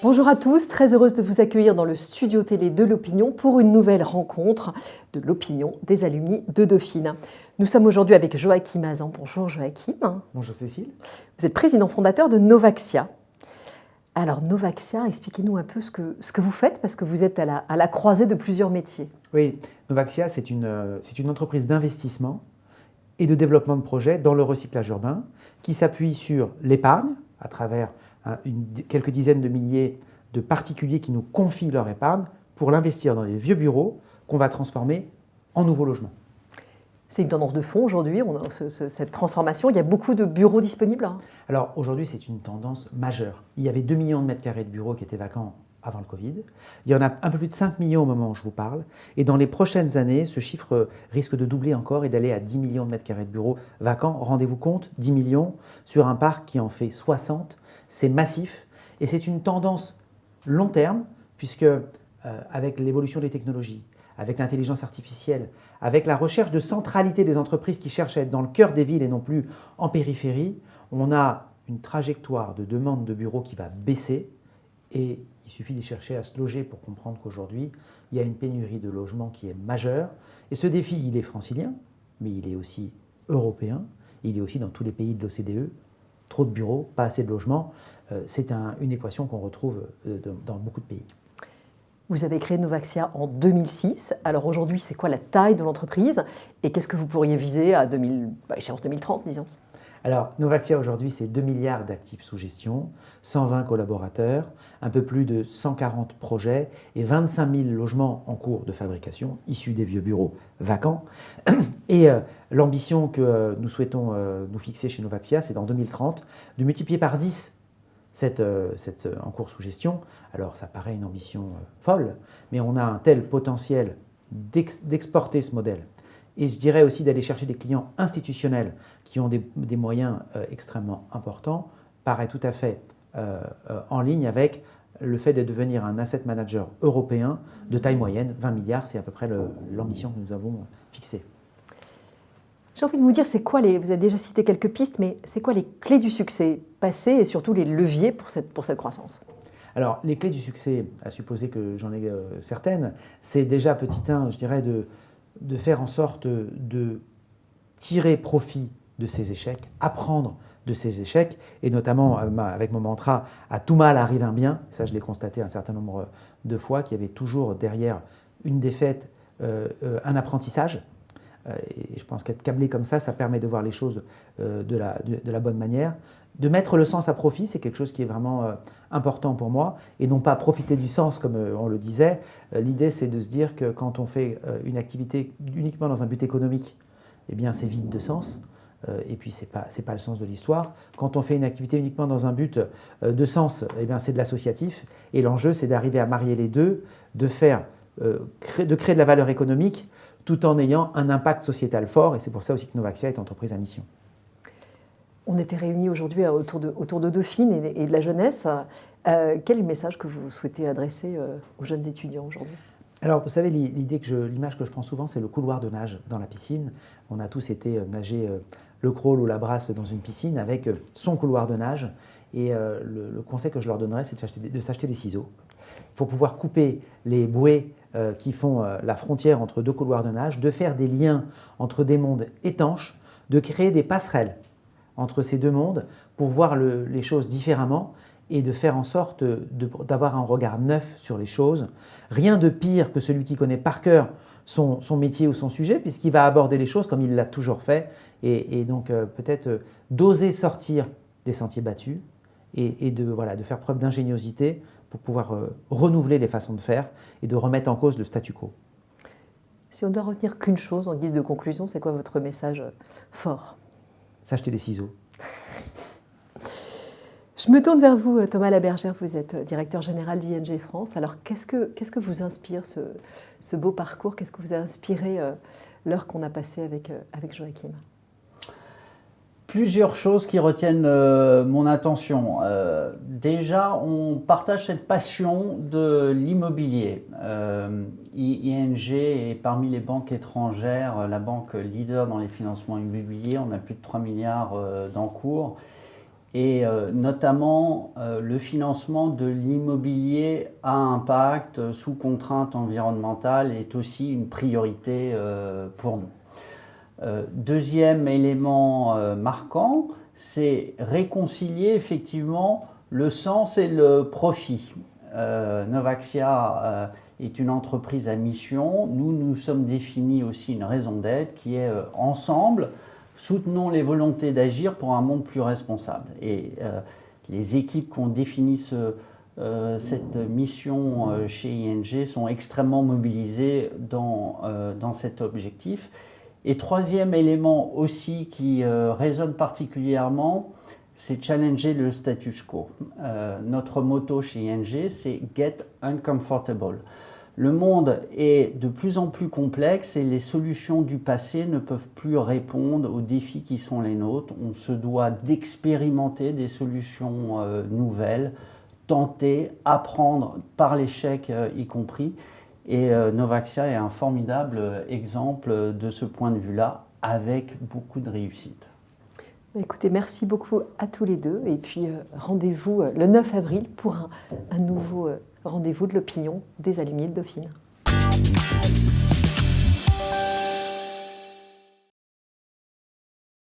Bonjour à tous, très heureuse de vous accueillir dans le studio télé de l'Opinion pour une nouvelle rencontre de l'Opinion des alumni de Dauphine. Nous sommes aujourd'hui avec Joachim Hazan. Bonjour Joachim. Bonjour Cécile. Vous êtes président fondateur de Novaxia. Alors Novaxia, expliquez-nous un peu ce que vous faites parce que vous êtes à la croisée de plusieurs métiers. Oui, Novaxia, c'est une entreprise d'investissement et de développement de projets dans le recyclage urbain qui s'appuie sur l'épargne à travers quelques dizaines de milliers de particuliers qui nous confient leur épargne pour l'investir dans des vieux bureaux qu'on va transformer en nouveaux logements. C'est une tendance de fond aujourd'hui, on a cette transformation. Il y a beaucoup de bureaux disponibles. Alors aujourd'hui, c'est une tendance majeure. Il y avait 2 millions de mètres carrés de bureaux qui étaient vacants avant le Covid. Il y en a un peu plus de 5 millions au moment où je vous parle. Et dans les prochaines années, ce chiffre risque de doubler encore et d'aller à 10 millions de mètres carrés de bureaux vacants. Rendez-vous compte, 10 millions sur un parc qui en fait 60. C'est massif et c'est une tendance long terme puisque avec l'évolution des technologies, avec l'intelligence artificielle, avec la recherche de centralité des entreprises qui cherchent à être dans le cœur des villes et non plus en périphérie, on a une trajectoire de demande de bureaux qui va baisser et il suffit d'y chercher à se loger pour comprendre qu'aujourd'hui, il y a une pénurie de logements qui est majeure. Et ce défi, il est francilien, mais il est aussi européen, il est aussi dans tous les pays de l'OCDE. Trop de bureaux, pas assez de logements, c'est une équation qu'on retrouve dans beaucoup de pays. Vous avez créé Novaxia en 2006. Alors aujourd'hui, c'est quoi la taille de l'entreprise et qu'est-ce que vous pourriez viser à échéance 2030, disons? Alors, Novaxia aujourd'hui, c'est 2 milliards d'actifs sous gestion, 120 collaborateurs, un peu plus de 140 projets et 25 000 logements en cours de fabrication, issus des vieux bureaux vacants. Et l'ambition que nous souhaitons nous fixer chez Novaxia, c'est dans 2030 de multiplier par 10 cette en cours sous gestion. Alors, ça paraît une ambition folle, mais on a un tel potentiel d'exporter ce modèle. Et je dirais aussi d'aller chercher des clients institutionnels qui ont des moyens extrêmement importants, paraît tout à fait en ligne avec le fait de devenir un asset manager européen de taille moyenne, 20 milliards, c'est à peu près l'ambition que nous avons fixée. J'ai envie de vous dire, vous avez déjà cité quelques pistes, mais c'est quoi les clés du succès passé et surtout les leviers pour cette croissance? Alors, les clés du succès, à supposer que j'en ai certaines, c'est déjà petit 1, je dirais, de faire en sorte de tirer profit de ces échecs, apprendre de ces échecs, et notamment avec mon mantra « à tout mal arrive un bien », ça je l'ai constaté un certain nombre de fois, qu'il y avait toujours derrière une défaite un apprentissage. Et je pense qu'être câblé comme ça permet de voir les choses de la bonne manière. De mettre le sens à profit, c'est quelque chose qui est vraiment important pour moi, et non pas profiter du sens comme on le disait. L'idée, c'est de se dire que quand on fait une activité uniquement dans un but économique, eh bien c'est vide de sens, et puis c'est pas le sens de l'histoire. Quand on fait une activité uniquement dans un but de sens, eh bien c'est de l'associatif, et l'enjeu, c'est d'arriver à marier les deux, de créer de la valeur économique, tout en ayant un impact sociétal fort, et c'est pour ça aussi que Novaxia est entreprise à mission. On était réunis aujourd'hui autour de Dauphine et de la jeunesse. Quel est le message que vous souhaitez adresser aux jeunes étudiants aujourd'hui? Alors, vous savez, l'image que je prends souvent, c'est le couloir de nage dans la piscine. On a tous été nager le crawl ou la brasse dans une piscine avec son couloir de nage. Et le conseil que je leur donnerais, c'est de s'acheter des ciseaux pour pouvoir couper les bouées qui font la frontière entre deux couloirs de nage, de faire des liens entre des mondes étanches, de créer des passerelles entre ces deux mondes pour voir les choses différemment et de faire en sorte d'avoir un regard neuf sur les choses. Rien de pire que celui qui connaît par cœur son métier ou son sujet, puisqu'il va aborder les choses comme il l'a toujours fait, et donc peut-être d'oser sortir des sentiers battus et de faire preuve d'ingéniosité pour pouvoir renouveler les façons de faire et de remettre en cause le statu quo. Si on doit retenir qu'une chose en guise de conclusion, c'est quoi votre message fort? S'acheter des ciseaux. Je me tourne vers vous, Thomas Labergère, vous êtes directeur général d'ING France. Alors, qu'est-ce que vous inspire ce beau parcours? Qu'est-ce que vous a inspiré l'heure qu'on a passée avec Joachim? Plusieurs choses qui retiennent mon attention. Déjà, on partage cette passion de l'immobilier. ING est parmi les banques étrangères la banque leader dans les financements immobiliers. On a plus de 3 milliards d'encours. et notamment le financement de l'immobilier à impact sous contrainte environnementale est aussi une priorité pour nous. Deuxième élément marquant, c'est réconcilier effectivement le sens et le profit. Novaxia est une entreprise à mission. Nous nous sommes définis aussi une raison d'être qui est ensemble, soutenons les volontés d'agir pour un monde plus responsable. Et les équipes qui ont défini cette mission chez ING sont extrêmement mobilisées dans cet objectif. Et troisième élément aussi qui résonne particulièrement, c'est challenger le status quo. Notre motto chez ING, c'est « Get uncomfortable ». Le monde est de plus en plus complexe et les solutions du passé ne peuvent plus répondre aux défis qui sont les nôtres. On se doit d'expérimenter des solutions nouvelles, tenter, apprendre par l'échec y compris. Et Novaxia est un formidable exemple de ce point de vue-là, avec beaucoup de réussite. Écoutez, merci beaucoup à tous les deux. Et puis rendez-vous le 9 avril pour un nouveau rendez-vous de l'opinion des Aluminiers de Dauphine.